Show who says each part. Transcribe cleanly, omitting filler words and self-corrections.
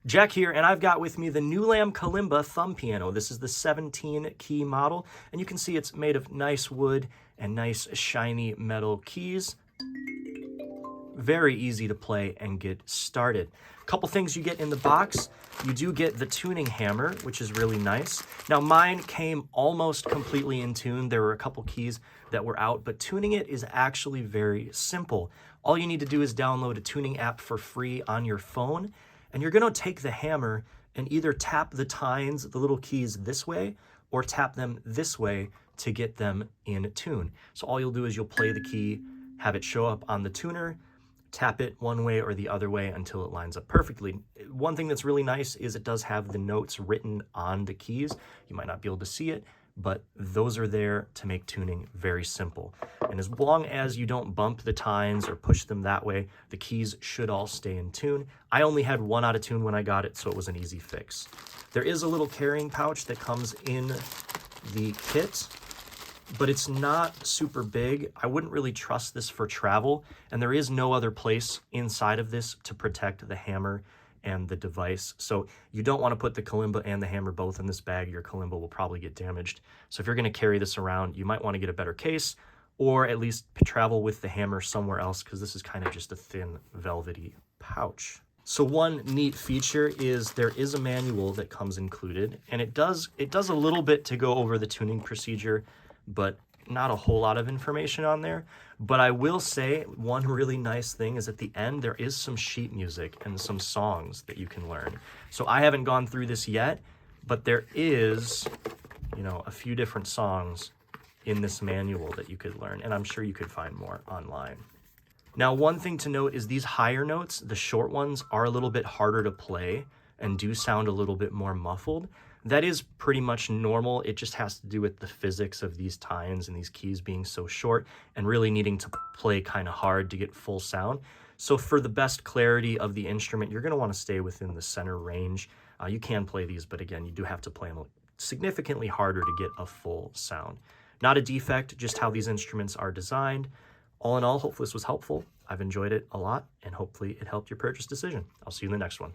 Speaker 1: Jack here, and I've got with me the Newlam Kalimba thumb piano. This is the 17 key model, and you can see it's made of nice wood and nice shiny metal keys. Very easy to play and get started. A couple things you get in the box. You do get the tuning hammer, which is really nice. Now mine came almost completely in tune. There were a couple keys that were out, but tuning it is actually very simple. All you need to do is download a tuning app for free on your phone, and you're gonna take the hammer and either tap the tines, the little keys this way, or tap them this way to get them in tune. So all you'll do is you'll play the key, have it show up on the tuner, tap it one way or the other way until it lines up perfectly. One thing that's really nice is it does have the notes written on the keys. You might not be able to see it, but those are there to make tuning very simple. And as long as you don't bump the tines or push them that way, the keys should all stay in tune. I only had one out of tune when I got it, so it was an easy fix. There is a little carrying pouch that comes in the kit, but it's not super big. I wouldn't really trust this for travel, and there is no other place inside of this to protect the hammer and the device. So you don't want to put the kalimba and the hammer both in this bag. Your kalimba will probably get damaged. So if you're going to carry this around, you might want to get a better case, or at least travel with the hammer somewhere else, because this is kind of just a thin, velvety pouch. So one neat feature is there is a manual that comes included, and it does a little bit to go over the tuning procedure, but not a whole lot of information on there. But I will say one really nice thing is at the end, there is some sheet music and some songs that you can learn. So I haven't gone through this yet, but there is, a few different songs in this manual that you could learn, and I'm sure you could find more online. Now, one thing to note is these higher notes, the short ones, are a little bit harder to play and do sound a little bit more muffled. That is pretty much normal. It just has to do with the physics of these tines and these keys being so short and really needing to play kind of hard to get full sound. So for the best clarity of the instrument, you're going to want to stay within the center range. You can play these, but again, you do have to play them significantly harder to get a full sound. Not a defect, just how these instruments are designed. All in all, hopefully this was helpful. I've enjoyed it a lot, and hopefully it helped your purchase decision. I'll see you in the next one.